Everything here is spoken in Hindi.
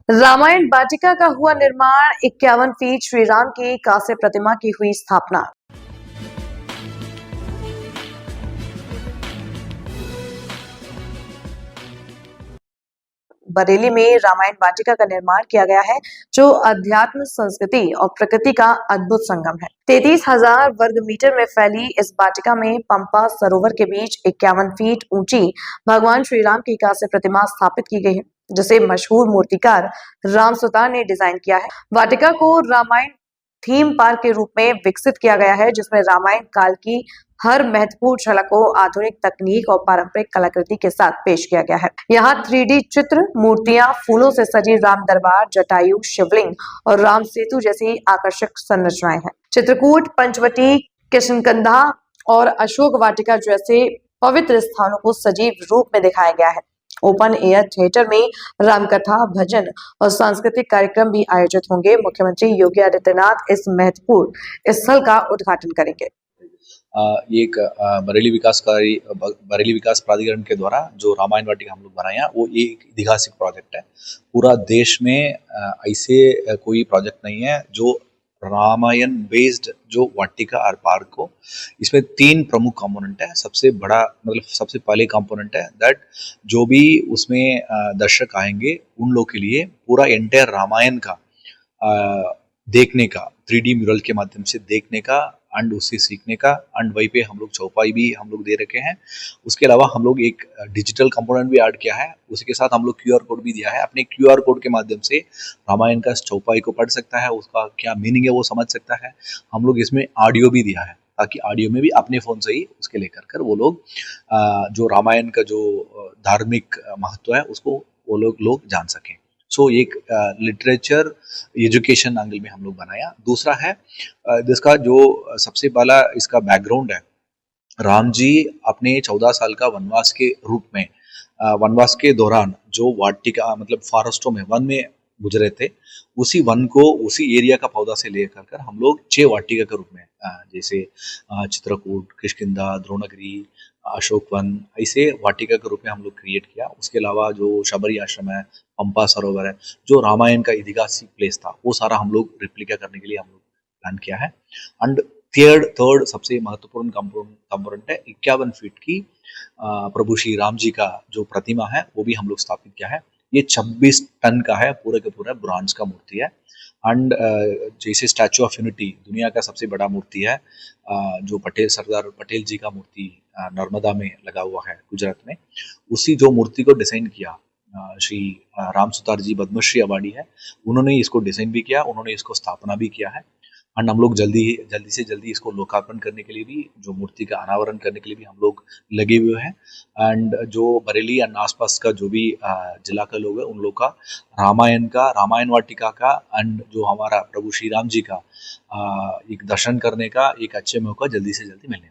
रामायण वाटिका का हुआ निर्माण। 51 फीट श्री राम की कांस्य प्रतिमा की हुई स्थापना। बरेली में रामायण वाटिका का निर्माण किया गया है, जो अध्यात्म, संस्कृति और प्रकृति का अद्भुत संगम है। 33,000 वर्ग मीटर में फैली इस वाटिका में पंपा सरोवर के बीच 51 फीट ऊंची भगवान श्री राम की कांस्य प्रतिमा स्थापित की गई है, जिसे मशहूर मूर्तिकार राम सुतार ने डिजाइन किया है। वाटिका को रामायण थीम पार्क के रूप में विकसित किया गया है, जिसमें रामायण काल की हर महत्वपूर्ण झलक को आधुनिक तकनीक और पारंपरिक कलाकृति के साथ पेश किया गया है। यहाँ 3D चित्र, मूर्तियां, फूलों से सजी राम दरबार, जटायु, शिवलिंग और राम सेतु जैसी आकर्षक संरचनाएं हैं। चित्रकूट, पंचवटी, किशनकंधा और अशोक वाटिका जैसे पवित्र स्थानों को सजीव रूप में दिखाया गया है। ओपन एयर थिएटर में रामकथा, भजन और सांस्कृतिक कार्यक्रम भी आयोजित होंगे। मुख्यमंत्री योगी आदित्यनाथ इस महत्वपूर्ण स्थल का उद्घाटन करेंगे। ये एक बरेली विकास प्राधिकरण के द्वारा जो रामायण वाटिका हम लोग बनाए हैं, वो एक ऐतिहासिक प्रोजेक्ट है। पूरा देश में ऐसे कोई प्रोजेक्ट नहीं है जो रामायण बेस्ड जो वाटिका और पार्क को, इसमें 3 प्रमुख कंपोनेंट है। सबसे बड़ा मतलब सबसे पहले कंपोनेंट है दैट जो भी उसमें दर्शक आएंगे उन लोग के लिए पूरा एंटायर रामायण का देखने का, 3D म्यूरल के माध्यम से देखने का एंड उससे सीखने का, एंड वहीं पे हम लोग चौपाई भी हम लोग दे रखे हैं। उसके अलावा हम लोग एक डिजिटल कंपोनेंट भी ऐड किया है। उसके साथ हम लोग QR कोड भी दिया है। अपने QR कोड के माध्यम से रामायण का चौपाई को पढ़ सकता है, उसका क्या मीनिंग है वो समझ सकता है। हम लोग इसमें ऑडियो भी दिया है, ताकि ऑडियो में भी अपने फ़ोन से ही उसके लेकर कर वो लोग जो रामायण का जो धार्मिक महत्व है उसको वो लोग जान सकें। सो एक लिटरेचर एजुकेशन एंगल में हम लोग बनाया। दूसरा है जिसका जो सबसे पहला इसका बैकग्राउंड है, राम जी अपने 14 साल का वनवास के रूप में वनवास के दौरान जो वाटिका मतलब फॉरेस्टों में वन में गुजरे थे, उसी वन को उसी एरिया का पौधा से लेकर कर हम लोग 6 वाटिका के रूप में जैसे चित्रकूट, किष्किंधा, द्रोणगिरी, अशोक वन, ऐसे वाटिका के रूप में हम लोग क्रिएट किया। उसके अलावा जो शबरी आश्रम है, पंपा सरोवर है, जो रामायण का ऐतिहासिक प्लेस था, वो सारा हम लोग रिप्लिका करने के लिए हम लोग प्लान किया है। एंड थर्ड सबसे महत्वपूर्ण कंपोनेंट है 51 फीट की प्रभु श्री राम जी का जो प्रतिमा है वो भी हम लोग स्थापित किया है। ये 26 टन का है, पूरे के पूरा ब्रॉन्ज का मूर्ति है। एंड जैसे स्टैचू ऑफ यूनिटी दुनिया का सबसे बड़ा मूर्ति है, जो सरदार पटेल जी का मूर्ति नर्मदा में लगा हुआ है गुजरात में, उसी जो मूर्ति को डिजाइन किया श्री राम सुतार जी पद्मश्री अवार्डी है, उन्होंने इसको डिजाइन भी किया, उन्होंने इसको स्थापना भी किया है। एंड हम लोग जल्दी से जल्दी इसको लोकार्पण करने के लिए भी, जो मूर्ति का अनावरण करने के लिए भी हम लोग लगे हुए हैं। एंड जो बरेली एंड आसपास का जो भी जिला का लोग है, उन लोग का रामायण वाटिका का एंड जो हमारा प्रभु श्री राम जी का एक दर्शन करने का एक अच्छे मौका जल्दी से जल्दी मिलने